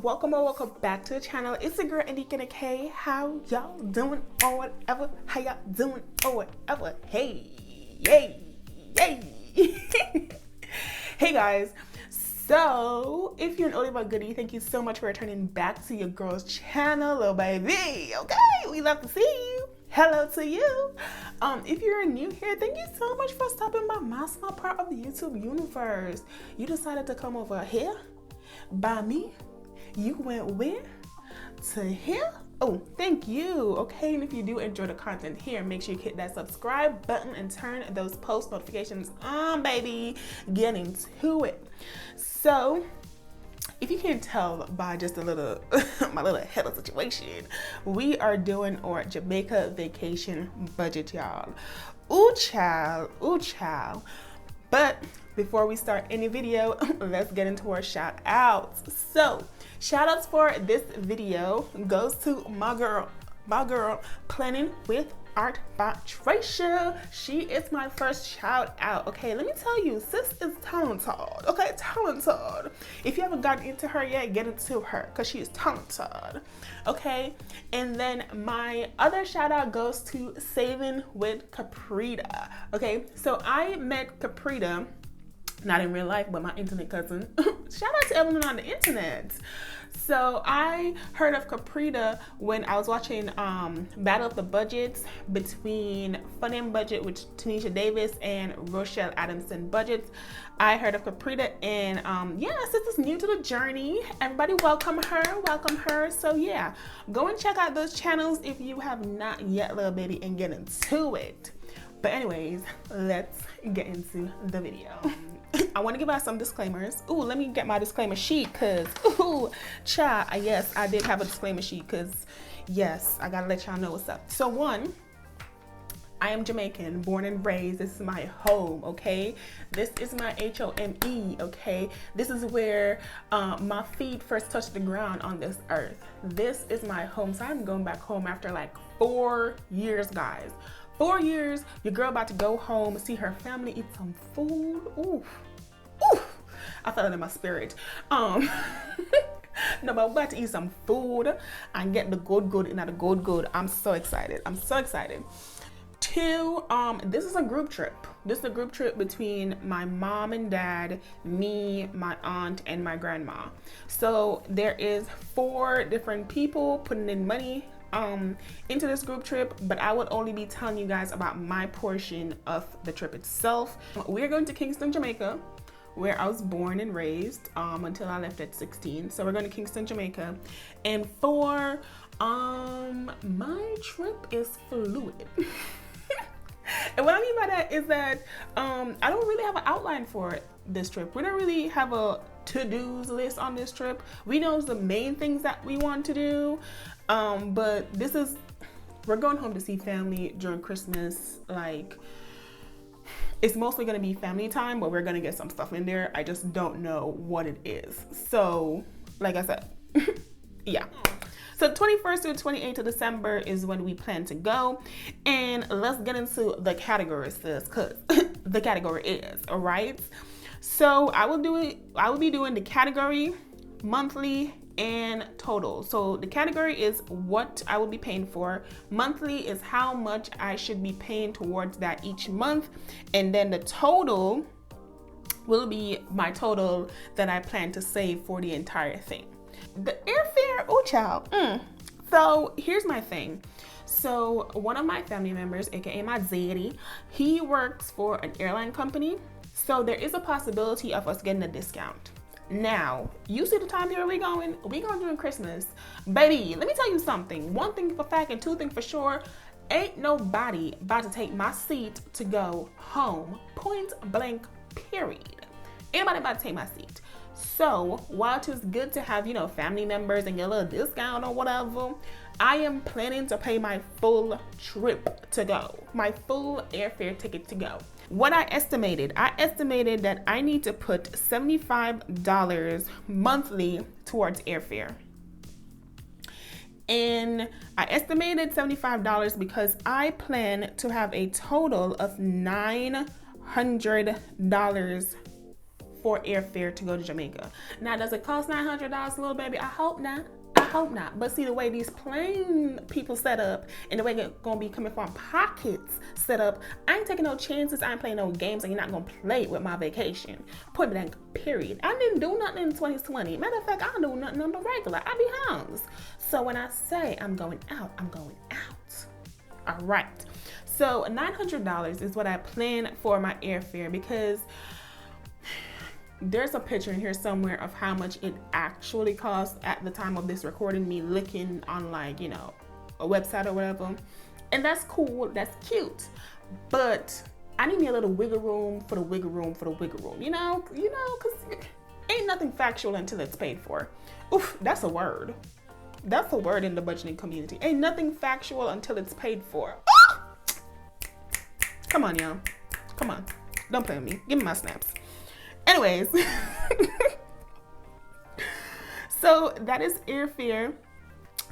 welcome or welcome back to the channel. It's the girl AnekeAnnakay. How y'all doing or whatever? How y'all doing or whatever? Hey, yay, yay. Hey guys, so if you're an oldie but goodie, thank you so much for returning back to your girl's channel, little baby. Okay, we love to see you. Hello to you. If you're new here, thank you so much for stopping by my small part of the YouTube universe. You decided to come over here by me. You went where? To here? Oh, thank you. Okay, and if you do enjoy the content here, make sure you hit that subscribe button and turn those post notifications on, baby. Get into it. So if you can't tell by just a little my little hella situation, we are doing our Jamaica vacation budget, y'all. Ooh child, ooh child. But before we start any video, let's get into our shout outs. So shout outs for this video goes to my girl planning with Art by Trisha. She is my first shout out. Okay, let me tell you, sis is talented. Okay, talented. If you haven't gotten into her yet, get into her because she is talented. Okay, and then my other shout out goes to Saving with Caprita. Okay, so I met Caprita not in real life, but my internet cousin. Shout out to everyone on the internet. So I heard of Caprita when I was watching Battle of the Budgets between Fun and Budget with Tanisha Davis and Rochelle Adamson Budgets. I heard of Caprita and yeah, sister's new to the journey. Everybody welcome her, welcome her. So yeah, go and check out those channels if you have not yet, little baby, and get into it. But anyways, let's get into the video. I want to give out some disclaimers. Ooh, let me get my disclaimer sheet because, ooh, child, yes, I did have a disclaimer sheet because, yes, I got to let y'all know what's up. So one, I am Jamaican, born and raised. This is my home, okay? This is my home, okay? This is where my feet first touched the ground on this earth. This is my home. So I'm going back home after like 4 years, guys. 4 years, your girl about to go home, see her family, eat some food. Ooh, ooh, I felt it in my spirit. No, but we're about to eat some food and get the good and not the good. I'm so excited. I'm so excited. Two, this is a group trip. This is a group trip between my mom and dad, me, my aunt, and my grandma. So there is 4 different people putting in money into this group trip, but I would only be telling you guys about my portion of the trip itself. We're going to Kingston, Jamaica, where I was born and raised until I left at 16. So we're going to Kingston, Jamaica. And for my trip is fluid. And what I mean by that is that I don't really have an outline for this trip. We don't really have a to-dos list on this trip. We know the main things that we want to do, but we're going home to see family during Christmas. Like, it's mostly going to be family time, but we're going to get some stuff in there. I just don't know what it is. So like I said, yeah. So 21st to 28th of December is when we plan to go. And let's get into the categories, sis, because the category is, all right? So I will be doing the category, monthly, and total. So the category is what I will be paying for. Monthly is how much I should be paying towards that each month. And then the total will be my total that I plan to save for the entire thing. The airfare, oh child. So here's my thing. So one of my family members, aka my Zaddy, he works for an airline company. So there is a possibility of us getting a discount. Now, you see the time period we going during Christmas. Baby, let me tell you something. One thing for fact and 2 things for sure, ain't nobody about to take my seat to go home. Point blank, period. Ain't nobody about to take my seat. So while it's good to have, family members and get a little discount or whatever, I am planning to pay my full trip to go, my full airfare ticket to go. What I estimated that I need to put $75 monthly towards airfare. And I estimated $75 because I plan to have a total of $900 for airfare to go to Jamaica. Now, does it cost $900, little baby? I hope not. I hope not. But see, the way these plane people set up and the way they're gonna be coming from pockets set up, I ain't taking no chances. I ain't playing no games, and you're not gonna play with my vacation. Point blank, period. I didn't do nothing in 2020. Matter of fact, I don't do nothing on the regular. I be homes. So when I say I'm going out, I'm going out. All right. So $900 is what I plan for my airfare, because there's a picture in here somewhere of how much it actually costs at the time of this recording, me looking on, like, you know, a website or whatever. And that's cool, that's cute. But I need me a little wiggle room for the wiggle room for the wiggle room, you know, because ain't nothing factual until it's paid for. Oof, that's a word. That's a word in the budgeting community. Ain't nothing factual until it's paid for. Oh! Come on, y'all. Come on. Don't play with me. Give me my snaps. Anyways, so that is airfare,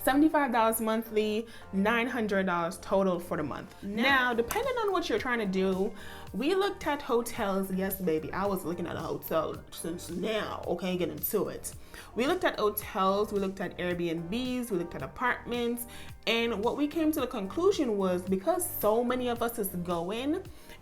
$75 monthly, $900 total for the month. Now, depending on what you're trying to do, we looked at hotels. Yes, baby, I was looking at a hotel since now. Okay, get into it. We looked at hotels, we looked at Airbnbs, we looked at apartments, and what we came to the conclusion was, because so many of us is going,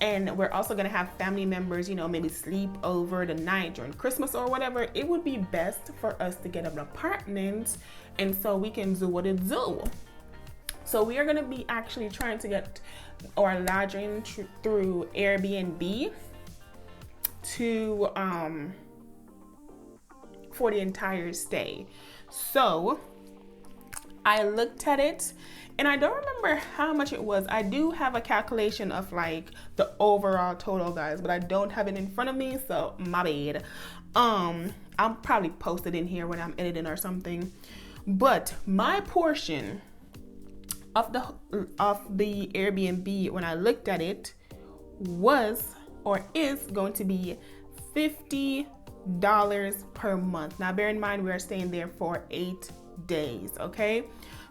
and we're also gonna have family members, you know, maybe sleep over the night during Christmas or whatever, it would be best for us to get an apartment, and so we can do what it do. So we are gonna be actually trying to get our lodging through Airbnb to for the entire stay. So I looked at it, and I don't remember how much it was. I do have a calculation of like the overall total, guys, but I don't have it in front of me, so my bad. I'll probably post it in here when I'm editing or something. But my portion of the Airbnb, when I looked at it, was or is going to be $50 per month. Now bear in mind, we are staying there for 8 days, okay?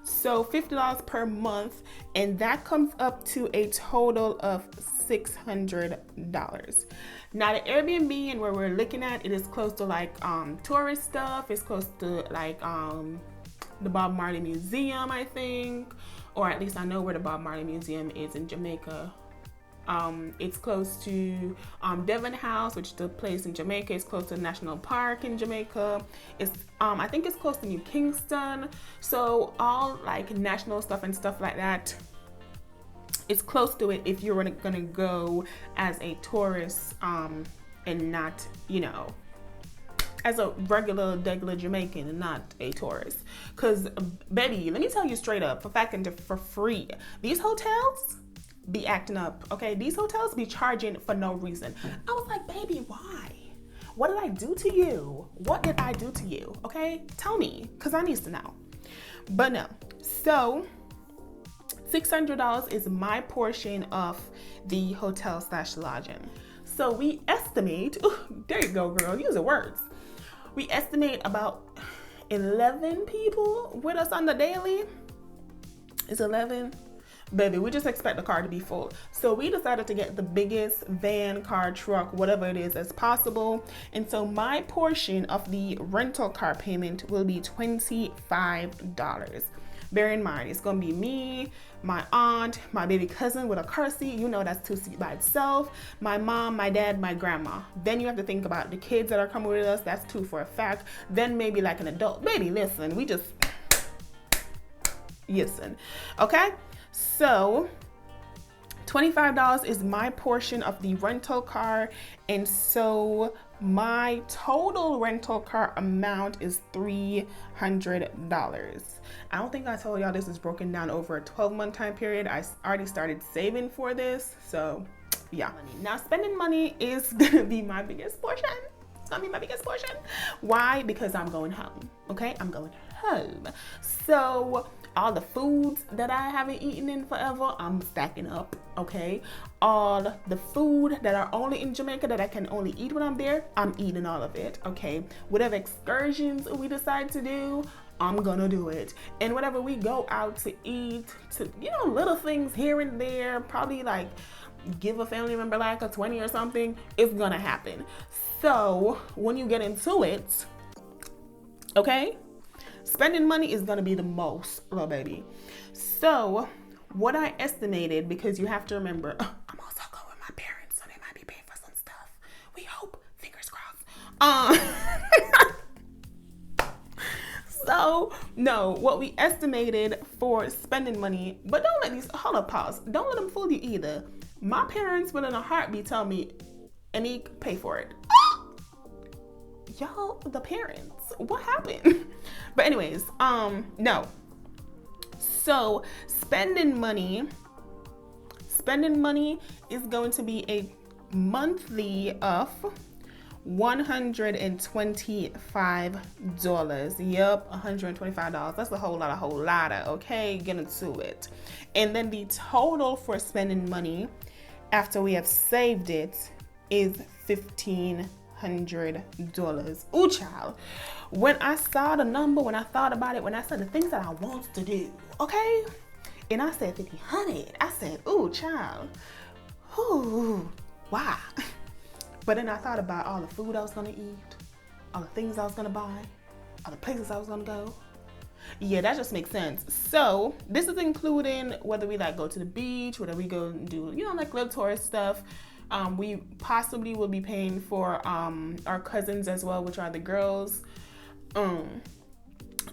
So $50 per month, and that comes up to a total of $600. Now the Airbnb and where we're looking at, it is close to like tourist stuff. It's close to like the Bob Marley Museum, I think, or at least I know where the Bob Marley Museum is in Jamaica. It's close to Devon House, which is the place in Jamaica. It's close to the National Park in Jamaica. It's I think it's close to New Kingston. So all like national stuff and stuff like that, it's close to it if you're gonna go as a tourist and not, you know, as a regular Jamaican and not a tourist. Because baby, let me tell you straight up, for fact and for free, these hotels be acting up, okay? These hotels be charging for no reason. I was like, baby, why? What did I do to you? What did I do to you? Okay, tell me, because I need to know. But no, so $600 is my portion of the hotel / lodging. So we estimate, there you go, girl, use the words. We estimate about 11 people with us on the daily. It's 11. Baby, we just expect the car to be full. So we decided to get the biggest van, car, truck, whatever it is as possible. And so my portion of the rental car payment will be $25. Bear in mind, it's gonna be me, my aunt, my baby cousin with a car seat. You know that's 2 seats by itself. My mom, my dad, my grandma. Then you have to think about the kids that are coming with us. That's 2 for a fact. Then maybe like an adult. Baby, listen, we just listen, okay? So $25 is my portion of the rental car, and so my total rental car amount is $300. I don't think I told y'all this is broken down over a 12-month time period. I already started saving for this, so yeah. Now spending money is gonna be my biggest portion. It's gonna be my biggest portion. Why? Because I'm going home, okay? I'm going home. So all the foods that I haven't eaten in forever, I'm stacking up, okay? All the food that are only in Jamaica that I can only eat when I'm there, I'm eating all of it, okay? Whatever excursions we decide to do, I'm gonna do it. And whenever we go out to eat, to, you know, little things here and there, probably like give a family member like a 20 or something, it's gonna happen. So when you get into it, okay, spending money is gonna be the most, little baby. So what I estimated, because you have to remember, I'm also going with my parents, so they might be paying for some stuff. We hope, fingers crossed. So no, what we estimated for spending money, but don't let these, hold up, pause. Don't let them fool you either. My parents will in a heartbeat tell me, Anik, pay for it. Y'all, the parents, what happened? But anyways, no. So spending money is going to be a monthly of $125. Yep, $125. That's a whole lot of, okay? Get into it. And then the total for spending money after we have saved it is $1,500. Ooh, child. When I saw the number, when I thought about it, when I said the things that I want to do, okay? And I said 1,500. I said, ooh, child. Ooh, why? But then I thought about all the food I was gonna eat, all the things I was gonna buy, all the places I was gonna go. Yeah, that just makes sense. So this is including whether we like go to the beach, whether we go and do, you know, like little tourist stuff. We possibly will be paying for our cousins as well, which are the girls.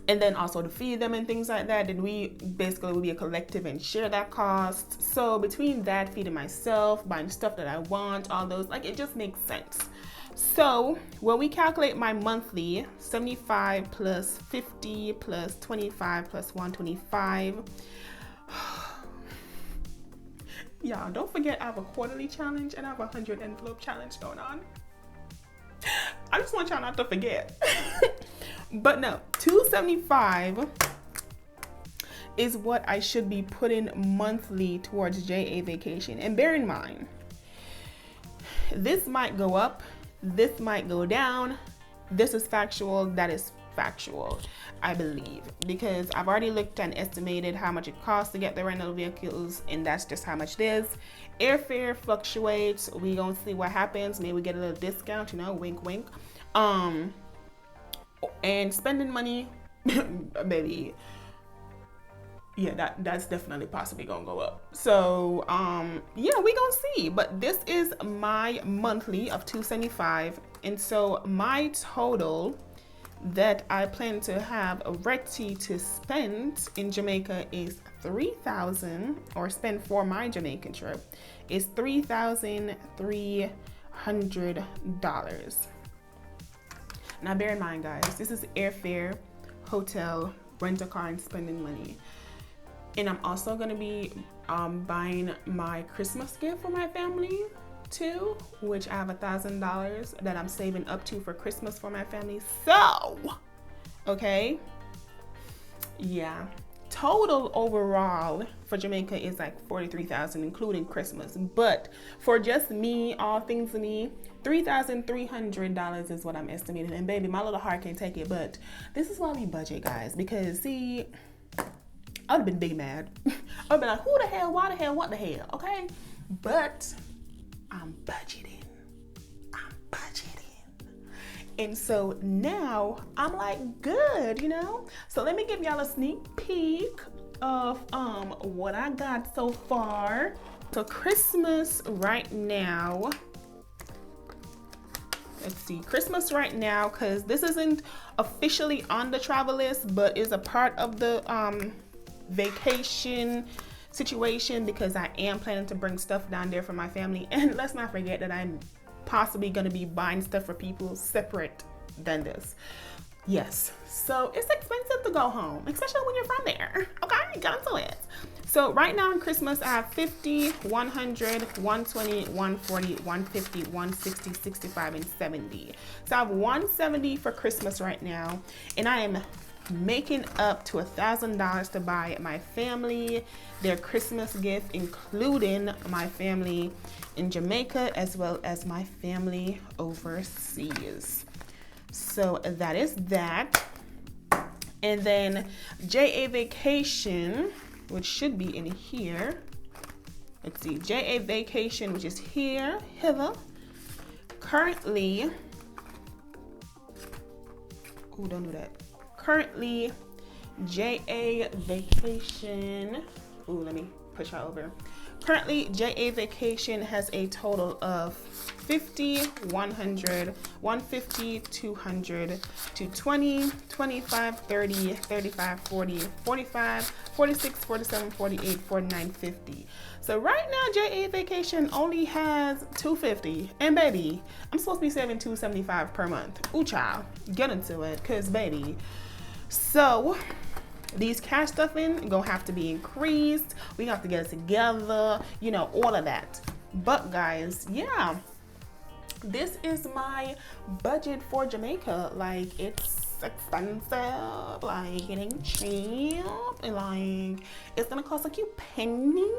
And then also to feed them and things like that. Then we basically will be a collective and share that cost. So between that, feeding myself, buying stuff that I want, all those, like, it just makes sense. So when we calculate my monthly, 75 plus 50 plus 25 plus 125. Y'all, don't forget I have a quarterly challenge and I have a 100 envelope challenge going on. I just want y'all not to forget. But no, $275 is what I should be putting monthly towards JA vacation. And bear in mind, this might go up, this might go down. This is factual, that is factual, I believe, because I've already looked and estimated how much it costs to get the rental vehicles, and that's just how much it is. Airfare fluctuates. We gonna see what happens. Maybe we get a little discount, you know, wink wink. And spending money, baby, yeah, that's definitely possibly gonna go up. So yeah, we gonna see. But this is my monthly of $275, and so my total that I plan to have ready to spend in Jamaica is $3,000, or spend for my Jamaican trip is $3,300. Now bear in mind, guys, this is airfare, hotel, rent a car, and spending money. And I'm also gonna be buying my Christmas gift for my family too, which I have $1,000 that I'm saving up to for Christmas for my family. So, okay, yeah, total overall for Jamaica is like $43,000, including Christmas. But for just me, all things to me, $3,300 is what I'm estimating. And baby, my little heart can't take it. But this is why we budget, guys, because see, I would have been big mad. I would have been like, who the hell, why the hell, what the hell, okay? But I'm budgeting. And so now I'm like, good, you know? So let me give y'all a sneak peek of what I got so far. So Christmas right now. Let's see, Christmas right now, because this isn't officially on the travel list, but is a part of the vacation situation, because I am planning to bring stuff down there for my family. And let's not forget that I'm possibly going to be buying stuff for people separate than this. Yes, so it's expensive to go home, especially when you're from there. Okay, get into it. So right now in Christmas, I have 50, 100, 120, 140, 150, 160, 65, and 70. So I have 170 for Christmas right now, and I am making up to $1,000 to buy my family their Christmas gift, including my family in Jamaica as well as my family overseas. So that is that. And then JA vacation, which should be in here. let's see, JA Vacation, which is hither. Currently, oh, don't do that. Currently, JA Vacation, ooh, let me push her over. Currently, JA Vacation has a total of 50, 100, 150, 200, 220, 25, 30, 35, 40, 45, 46, 47, 48, 49, 50. So right now, JA Vacation only has 250. And baby, I'm supposed to be saving $275 per month. Ooh, child, get into it, cause baby. So these cash stuffing gonna have to be increased. We have to get it together, you know, all of that. But guys, yeah, this is my budget for Jamaica. Like, it's expensive, like it ain't cheap, and like it's gonna cost a cute penny,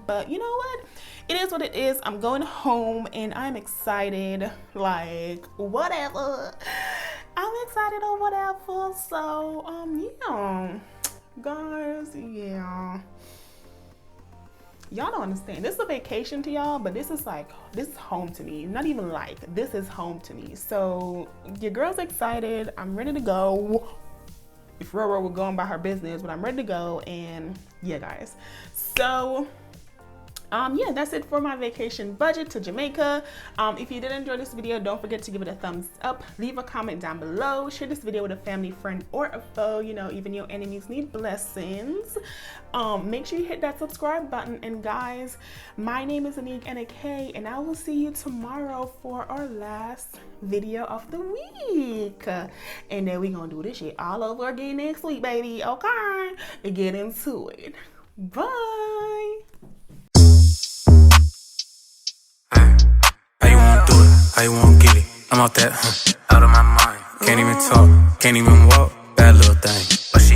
but you know what, it is what it is. I'm going home and I'm excited, like whatever, I'm excited or whatever. So yeah guys, yeah, y'all don't understand. This is a vacation to y'all, but this is home to me. Not even like, this is home to me. So your girl's excited. I'm ready to go. If Roro were going by her business, but I'm ready to go. And yeah, guys. So yeah, that's it for my vacation budget to Jamaica. If you did enjoy this video, don't forget to give it a thumbs up, leave a comment down below, share this video with a family, friend, or a foe. You know, even your enemies need blessings. Make sure you hit that subscribe button. And guys, my name is AnekeAnnakay, and I will see you tomorrow for our last video of the week. And then we're gonna do this shit all over again next week, baby. Okay, and get into it. Bye. How you wanna get it? I'm out that, out of my mind. Can't even talk, can't even walk. Bad little thing. But she